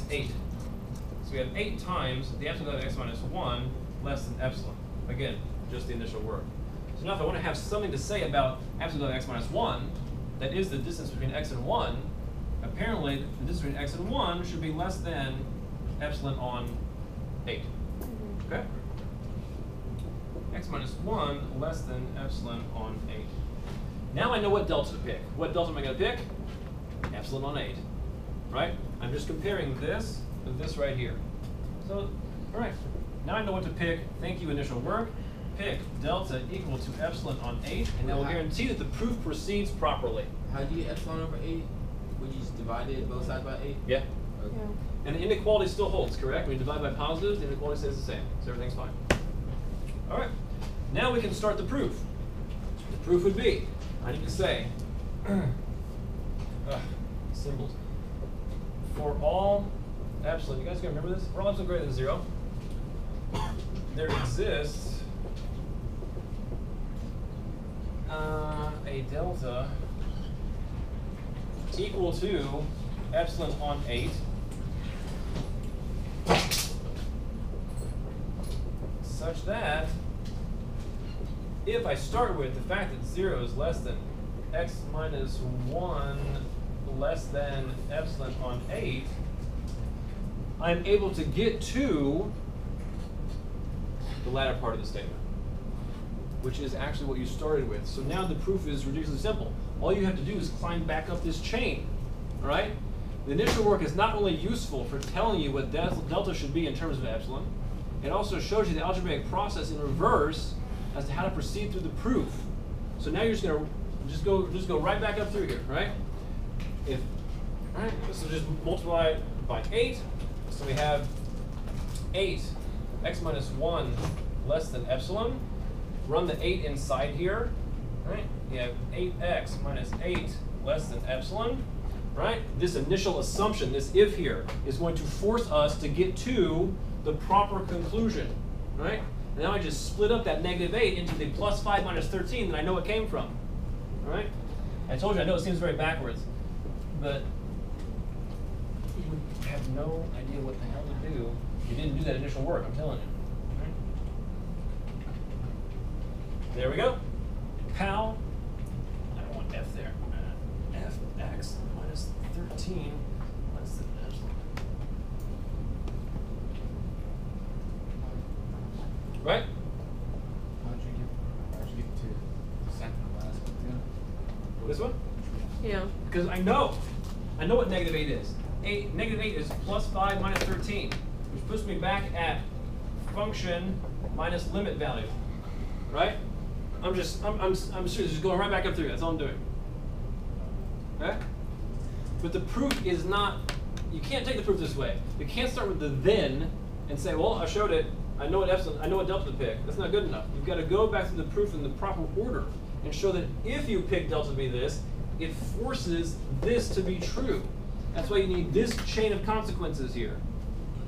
8. So we have 8 times the absolute value of x minus 1 less than epsilon. Again, just the initial work. So now if I want to have something to say about absolute value of x minus 1, that is the distance between x and 1, apparently the distance between x and 1 should be less than epsilon on 8. Okay? X minus 1 less than epsilon on 8. Now I know what delta to pick. What delta am I going to pick? Epsilon on 8. Right? I'm just comparing this with this right here. So, all right. Now I know what to pick. Thank you, initial work. Pick delta equal to epsilon on 8, and that will guarantee that the proof proceeds properly. How do you get epsilon over 8? Would you just divide it both sides by 8? Yeah. Okay. Yeah. And the inequality still holds, correct? When you divide by positives, the inequality stays the same. So everything's fine. All right. Now we can start the proof. The proof would be, I need to say, symbols. For all epsilon, you guys can remember this? For all epsilon greater than 0, there exists a delta equal to epsilon on 8 such that if I start with the fact that 0 is less than x minus 1 less than epsilon on 8, I'm able to get to the latter part of the statement, which is actually what you started with. So now the proof is ridiculously simple. All you have to do is climb back up this chain, all right? The initial work is not only useful for telling you what delta should be in terms of epsilon, it also shows you the algebraic process in reverse as to how to proceed through the proof. So now you're just gonna go right back up through here, right? All right, so just multiply by 8. So we have 8 x minus 1 less than epsilon. Run the 8 inside here, right? You have 8x minus 8 less than epsilon, right? This initial assumption, this if here, is going to force us to get to the proper conclusion, right? And now I just split up that negative 8 into the plus 5 minus 13 that I know it came from, all right? I told you, I know it seems very backwards, but you would have no idea what the hell to do if you didn't do that initial work, I'm telling you. There we go. Pow. I don't want f there. Fx minus 13 less than epsilon. Right? How'd you get to the second to last one? This one? Yeah. Because I know what negative 8 is. Negative 8 is plus 5 minus 13, which puts me back at function minus limit value. Right? I'm seriously just going right back up through. That's all I'm doing. Okay? But the proof is not, you can't take the proof this way. You can't start with the then and say, well, I showed it, I know what epsilon, I know what delta to pick. That's not good enough. You've got to go back through the proof in the proper order and show that if you pick delta to be this, it forces this to be true. That's why you need this chain of consequences here.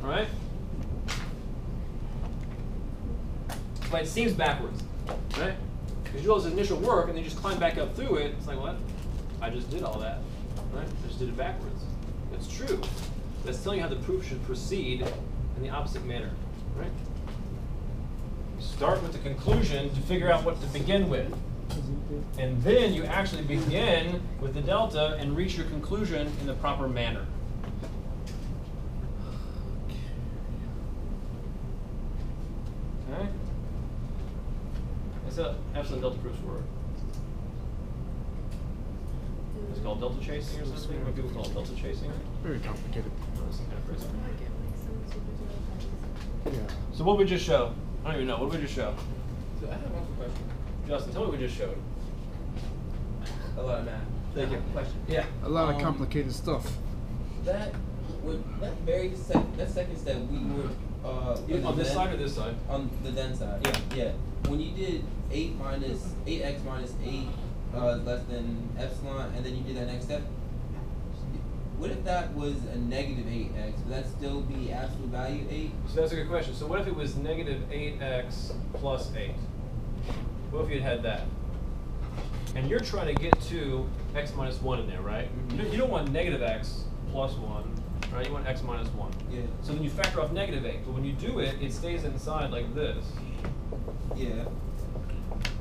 All right? But it seems backwards, right? Because you do all this initial work and then you just climb back up through it. It's like, what? I just did all that, right? I just did it backwards. That's true. That's telling you how the proof should proceed in the opposite manner, right? You start with the conclusion to figure out what to begin with. And then you actually begin with the delta and reach your conclusion in the proper manner. Okay? That's how epsilon delta proofs work. It's called delta chasing or something. What people call it delta chasing. Very complicated. Some kind of phrase. Yeah. So what we just show? I don't even know. What did we just show? So I have one question. Justin, tell me what we just showed. A lot of math. Thank you. Question. Yeah. A lot of complicated stuff. That second step we were On this side or this side? on the then side. Yeah. When you did 8x minus 8 less than epsilon, and then you did that next step. What if that was a negative 8x? Would that still be absolute value 8? So that's a good question. So what if it was negative 8x plus 8? What if you had that? And you're trying to get to x minus 1 in there, right? Mm-hmm. You don't want negative x plus 1 right? You want x minus 1. Yeah. So then you factor off negative 8. But when you do it, it stays inside like this. Yeah.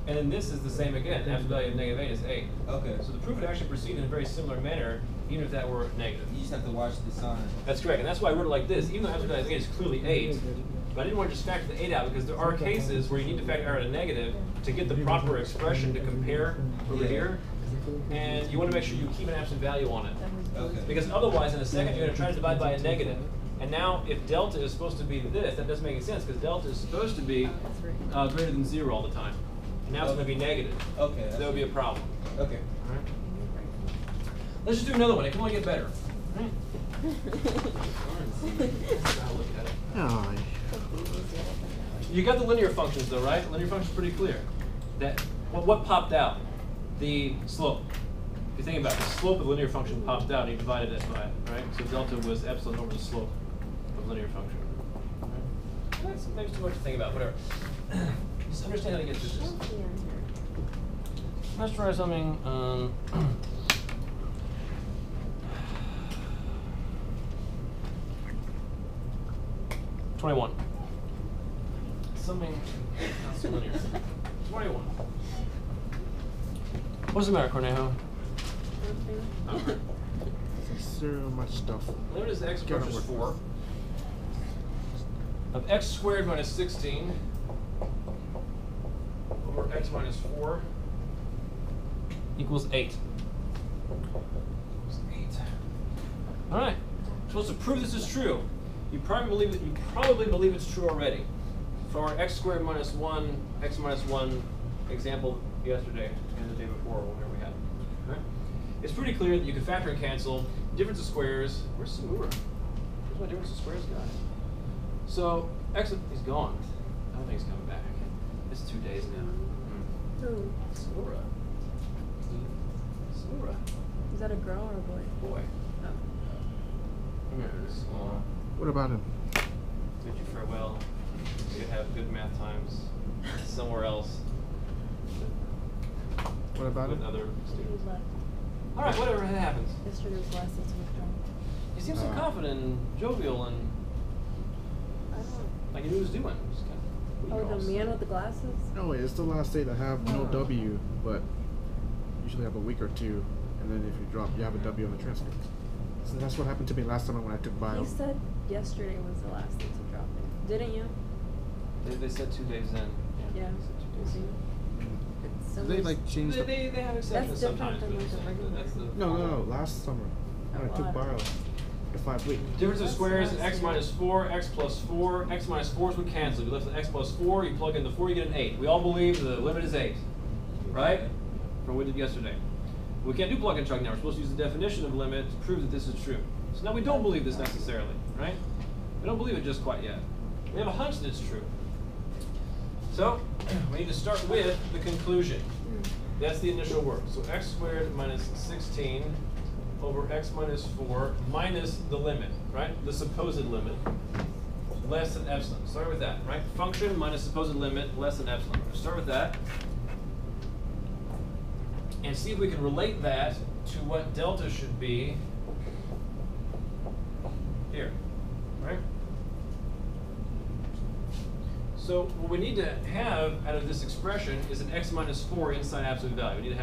And then this is the same again. Absolute value of negative 8 is 8. Okay. So the proof would actually proceed in a very similar manner, even if that were negative. You just have to watch the sign. That's correct. And that's why I wrote it like this. Even though absolute value of 8 is clearly 8, but I didn't want to just factor the 8 out because there are cases where you need to factor out a negative to get the proper expression to compare over here. And you want to make sure you keep an absolute value on it. Okay. Because otherwise, in a second, you're going to try to divide by a negative. And now, if delta is supposed to be this, that doesn't make any sense because delta is supposed to be greater than 0 all the time. And now it's going to be negative. Okay. So that would be a problem. Okay. All right. Let's just do another one. It can only get better. All right. Oh, You got the linear functions though, right? The linear function's pretty clear. That what popped out? The slope. If you think about it, the slope of the linear function popped out and you divided it by it, right? So delta was epsilon over the slope of the linear function. Right? That's maybe too much to think about, whatever. Just understand how to get through this. Let's try something. 21. Something not so linear. 21. What's the matter, Cornejo? Okay. so much stuff. Limit is x Gotta approaches work 4 of x squared minus 16 over x minus 4 equals 8. Equals 8. All right. So to prove this is true, you probably believe it's true already. For our x squared minus 1, x minus 1 example yesterday and the day before, whenever we had it. Right? It's pretty clear that you can factor and cancel difference of squares. Where's Samura? Where's my difference of squares guy? So x, he's gone. I don't think he's coming back. It's 2 days now. Who? Samura. Samura. Is that a girl or a boy? Boy. Oh. Here it is. What about him? Bid you farewell. You have good math times somewhere else. What about With him? other He students. was left. All right, whatever, it happens. Yesterday's lessons withdrawn. He seems so confident and jovial and I don't know. like he knew what he was doing. Just kind of Oh, the man with the glasses? No, it's the last day to have no Oh. W, but usually have a week or two, and then if you drop, you have a W on the transcript. So that's what happened to me last time when I took bio. He said yesterday was the last day to drop it. Didn't you? They said 2 days in. Yeah. They said 2 days See? in. It's Do they like change the? They have exceptions different sometimes. than but like a regular. that's the No. Last summer when I took bio, the 5 week. Difference of That's squares, last x year. minus 4, x plus 4. X minus 4s would cancel. You left the x plus 4, you plug in the 4, you get an 8. We all believe the limit is 8, right? From what we did yesterday. We can't do plug and chug now. We're supposed to use the definition of limit to prove that this is true. So now we don't believe this necessarily, right? We don't believe it just quite yet. We have a hunch that it's true. So we need to start with the conclusion. That's the initial work. So x squared minus 16 over x minus 4 minus the limit, right? The supposed limit, less than epsilon. Start with that, right? Function minus supposed limit less than epsilon. We'll start with that. And see if we can relate that to what delta should be here, right? So what we need to have out of this expression is an x minus 4 inside absolute value. We need to have